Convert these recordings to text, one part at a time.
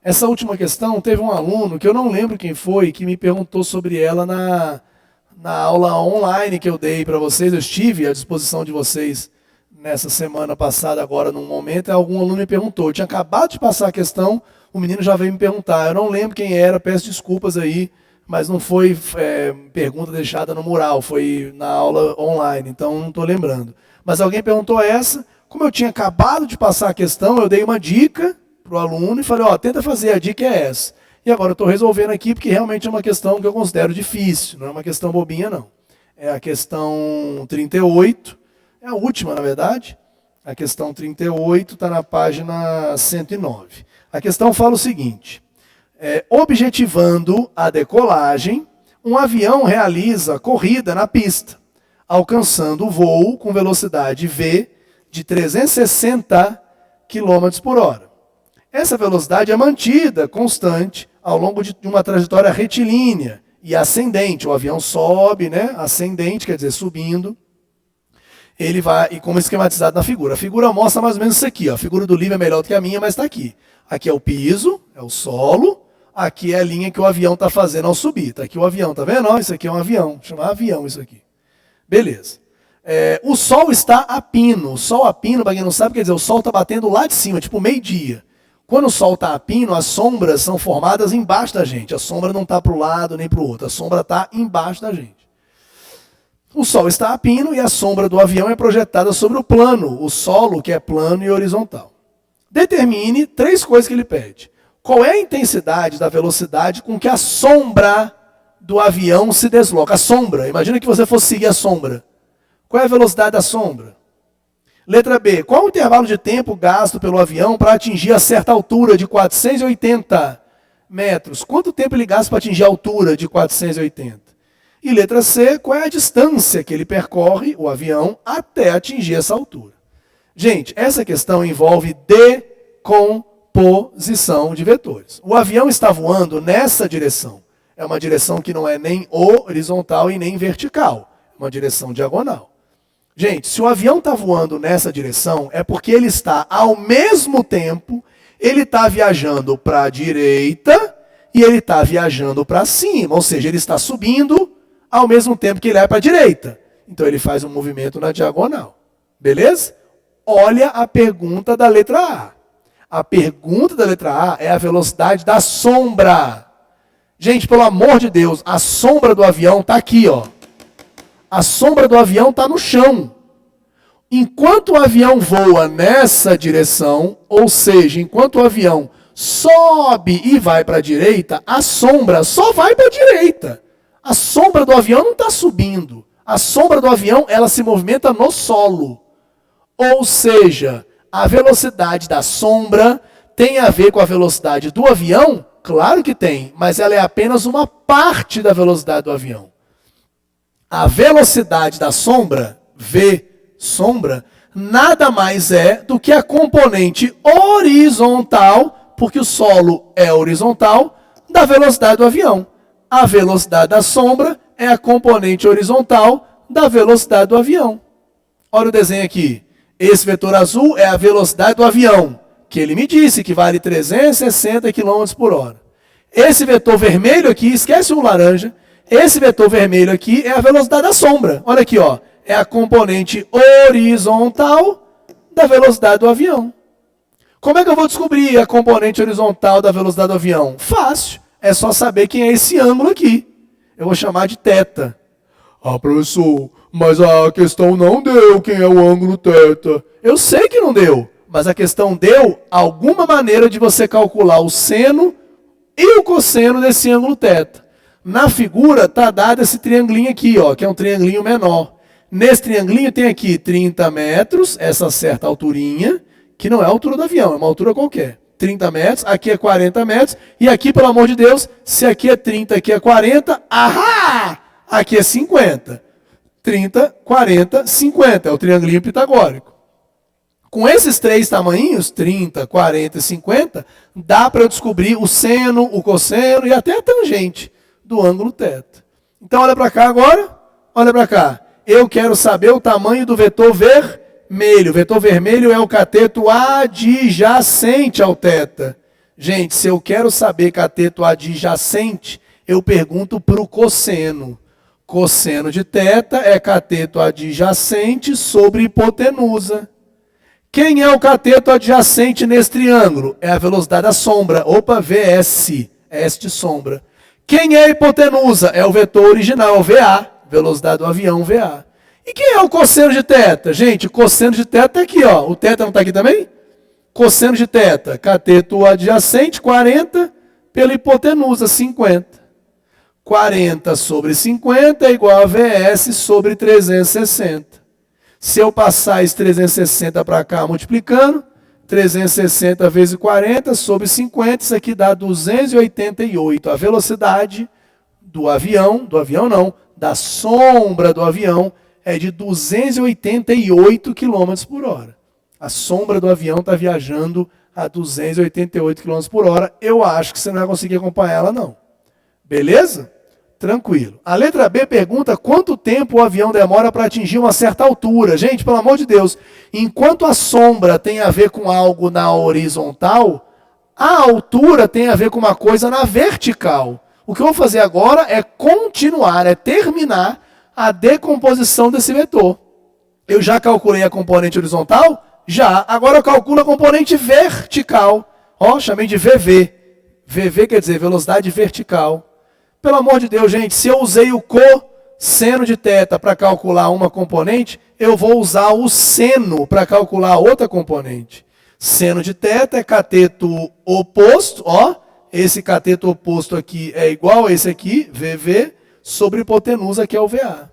Essa última questão, teve um aluno, que eu não lembro quem foi, que me perguntou sobre ela na aula online que eu dei para vocês. Eu estive à disposição de vocês nessa semana passada, agora num momento, e algum aluno me perguntou. Eu tinha acabado de passar a questão, o menino já veio me perguntar. Eu não lembro quem era, peço desculpas aí, mas não foi pergunta deixada no mural, foi na aula online, então não estou lembrando. Mas alguém perguntou essa, como eu tinha acabado de passar a questão, eu dei uma dica para o aluno e falei, ó, tenta fazer, a dica é essa. E agora eu estou resolvendo aqui porque realmente é uma questão que eu considero difícil, não é uma questão bobinha não. É a questão 38, é a última na verdade, a questão 38 está na página 109. A questão fala o seguinte, objetivando a decolagem, um avião realiza corrida na pista, alcançando o voo com velocidade V de 360 km por hora. Essa velocidade é mantida constante ao longo de uma trajetória retilínea e ascendente. O avião sobe, né? Ascendente, quer dizer, subindo. Ele vai, e como esquematizado na figura. A figura mostra mais ou menos isso aqui. Ó. A figura do livro é melhor do que a minha, mas está aqui. Aqui é o piso, é o solo. Aqui é a linha que o avião está fazendo ao subir. Está aqui o avião, tá vendo? Ó, isso aqui é um avião. Chama avião isso aqui. Beleza. O sol está a pino. O sol a pino, para quem não sabe, quer dizer, o sol está batendo lá de cima, tipo meio-dia. Quando o sol está a pino, as sombras são formadas embaixo da gente. A sombra não está para o lado nem para o outro. A sombra está embaixo da gente. O sol está a pino e a sombra do avião é projetada sobre o plano, o solo, que é plano e horizontal. Determine 3 coisas que ele pede. Qual é a intensidade da velocidade com que a sombra do avião se desloca? A sombra, imagina que você fosse seguir a sombra. Qual é a velocidade da sombra? Letra B. Qual o intervalo de tempo gasto pelo avião para atingir a certa altura de 480 metros? Quanto tempo ele gasta para atingir a altura de 480? E letra C. Qual é a distância que ele percorre, o avião, até atingir essa altura? Gente, essa questão envolve decomposição de vetores. O avião está voando nessa direção. É uma direção que não é nem horizontal e nem vertical. É uma direção diagonal. Gente, se o avião está voando nessa direção, é porque ele está, ao mesmo tempo, ele está viajando para a direita e ele está viajando para cima. Ou seja, ele está subindo ao mesmo tempo que ele vai para a direita. Então ele faz um movimento na diagonal. Beleza? Olha a pergunta da letra A. A pergunta da letra A é a velocidade da sombra. Gente, pelo amor de Deus, a sombra do avião está aqui, ó. A sombra do avião está no chão. Enquanto o avião voa nessa direção, ou seja, enquanto o avião sobe e vai para a direita, a sombra só vai para a direita. A sombra do avião não está subindo. A sombra do avião, ela se movimenta no solo. Ou seja, a velocidade da sombra tem a ver com a velocidade do avião? Claro que tem, mas ela é apenas uma parte da velocidade do avião. A velocidade da sombra, V, sombra, nada mais é do que a componente horizontal, porque o solo é horizontal, da velocidade do avião. A velocidade da sombra é a componente horizontal da velocidade do avião. Olha o desenho aqui. Esse vetor azul é a velocidade do avião, que ele me disse que vale 360 km por hora. Esse vetor vermelho aqui, esquece o laranja, esse vetor vermelho aqui é a velocidade da sombra. Olha aqui, ó. É a componente horizontal da velocidade do avião. Como é que eu vou descobrir a componente horizontal da velocidade do avião? Fácil. É só saber quem é esse ângulo aqui. Eu vou chamar de θ. Ah, professor, mas a questão não deu quem é o ângulo θ. Eu sei que não deu, mas a questão deu alguma maneira de você calcular o seno e o cosseno desse ângulo θ. Na figura está dado esse triangulinho aqui, ó, que é um triangulinho menor. Nesse triangulinho tem aqui 30 metros, essa certa alturinha, que não é a altura do avião, é uma altura qualquer. 30 metros, aqui é 40 metros, e aqui, pelo amor de Deus, se aqui é 30, aqui é 40, ahá! Aqui é 50. 30, 40, 50, é o triangulinho pitagórico. Com esses 3 tamanhinhos, 30, 40 e 50, dá para eu descobrir o seno, o cosseno e até a tangente do ângulo θ. Então, olha para cá agora, olha para cá. Eu quero saber o tamanho do vetor vermelho. O vetor vermelho é o cateto adjacente ao θ. Gente, se eu quero saber cateto adjacente, eu pergunto para o cosseno. Cosseno de θ é cateto adjacente sobre hipotenusa. Quem é o cateto adjacente nesse triângulo? É a velocidade da sombra. Opa, VS. S de sombra. Quem é a hipotenusa? É o vetor original, VA. Velocidade do avião, VA. E quem é o cosseno de θ? Gente, o cosseno de θ está aqui, ó. O θ não está aqui também? Cosseno de θ, cateto adjacente, 40, pela hipotenusa, 50. 40 sobre 50 é igual a VS sobre 360. Se eu passar esse 360 para cá multiplicando, 360 vezes 40 sobre 50, isso aqui dá 288. A velocidade do avião não, da sombra do avião é de 288 km por hora. A sombra do avião está viajando a 288 km por hora. Eu acho que você não vai conseguir acompanhar ela, não. Beleza? Tranquilo. A letra B pergunta quanto tempo o avião demora para atingir uma certa altura. Gente, pelo amor de Deus, enquanto a sombra tem a ver com algo na horizontal, a altura tem a ver com uma coisa na vertical. O que eu vou fazer agora é continuar, é terminar a decomposição desse vetor. Eu já calculei a componente horizontal? Já. Agora eu calculo a componente vertical. Ó, chamei de VV. VV quer dizer velocidade vertical. Pelo amor de Deus, gente, se eu usei o cosseno de θ para calcular uma componente, eu vou usar o seno para calcular outra componente. Seno de θ é cateto oposto, ó. Esse cateto oposto aqui é igual a esse aqui, VV, sobre hipotenusa, que é o VA.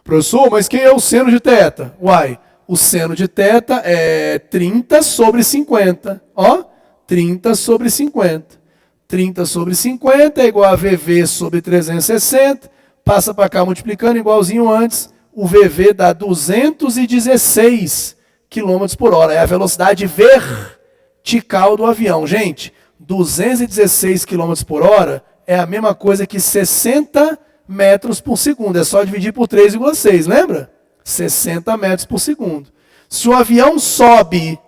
Professor, mas quem é o seno de θ? Uai, o seno de θ é 30 sobre 50. Ó, 30 sobre 50. 30 sobre 50 é igual a VV sobre 360. Passa para cá multiplicando, igualzinho antes. O VV dá 216 km por hora. É a velocidade vertical do avião. Gente, 216 km por hora é a mesma coisa que 60 metros por segundo. É só dividir por 3,6, lembra? 60 metros por segundo. Se o avião sobe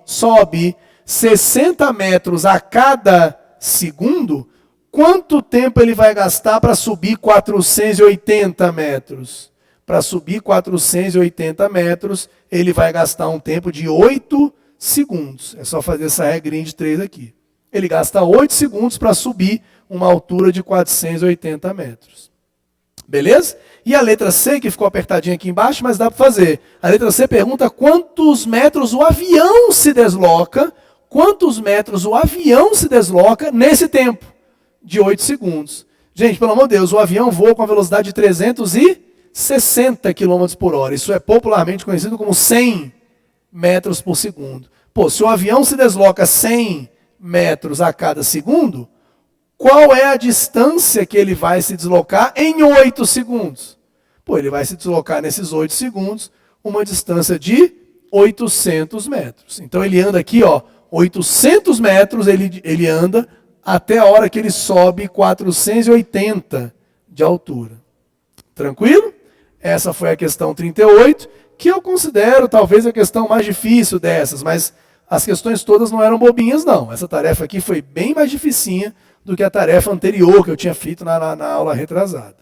60 metros a cada segundo, quanto tempo ele vai gastar para subir 480 metros? Para subir 480 metros, ele vai gastar um tempo de 8 segundos. É só fazer essa regrinha de 3 aqui. Ele gasta 8 segundos para subir uma altura de 480 metros. Beleza? E a letra C, que ficou apertadinha aqui embaixo, mas dá para fazer. A letra C pergunta quantos metros o avião se desloca. Quantos metros o avião se desloca nesse tempo de 8 segundos? Gente, pelo amor de Deus, o avião voa com a velocidade de 360 km por hora. Isso é popularmente conhecido como 100 metros por segundo. Pô, se o avião se desloca 100 metros a cada segundo, qual é a distância que ele vai se deslocar em 8 segundos? Pô, ele vai se deslocar nesses 8 segundos uma distância de 800 metros. Então ele anda aqui, ó, 800 metros ele anda até a hora que ele sobe 480 de altura. Tranquilo? Essa foi a questão 38, que eu considero talvez a questão mais difícil dessas, mas as questões todas não eram bobinhas, não. Essa tarefa aqui foi bem mais dificinha do que a tarefa anterior que eu tinha feito na aula retrasada.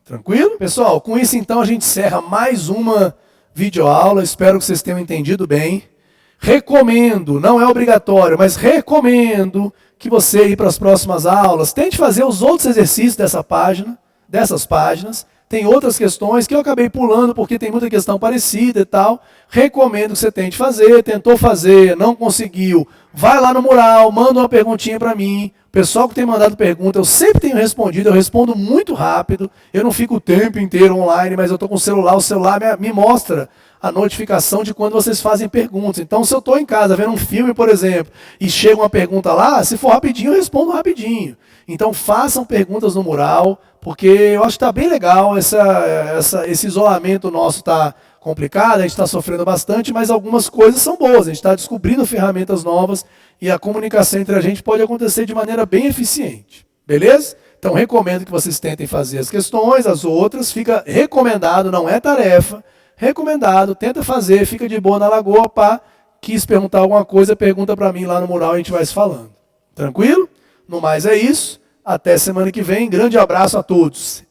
Tranquilo? Pessoal, com isso então a gente encerra mais uma videoaula. Espero que vocês tenham entendido bem. Recomendo, não é obrigatório, mas recomendo que você ir para as próximas aulas, tente fazer os outros exercícios dessas páginas. Tem outras questões que eu acabei pulando porque tem muita questão parecida e tal. Recomendo que você tente fazer, tentou fazer, não conseguiu. Vai lá no mural, manda uma perguntinha para mim. O pessoal que tem mandado pergunta, eu sempre tenho respondido, eu respondo muito rápido. Eu não fico o tempo inteiro online, mas eu estou com o celular me mostra a notificação de quando vocês fazem perguntas. Então, se eu estou em casa vendo um filme, por exemplo, e chega uma pergunta lá, se for rapidinho, eu respondo rapidinho. Então, façam perguntas no mural, porque eu acho que está bem legal, esse isolamento nosso está complicado, a gente está sofrendo bastante, mas algumas coisas são boas, a gente está descobrindo ferramentas novas e a comunicação entre a gente pode acontecer de maneira bem eficiente. Beleza? Então, recomendo que vocês tentem fazer as questões, as outras, fica recomendado, não é tarefa, recomendado, tenta fazer, fica de boa na lagoa, pá, quis perguntar alguma coisa, pergunta para mim lá no mural e a gente vai se falando. Tranquilo? No mais é isso. Até semana que vem. Grande abraço a todos.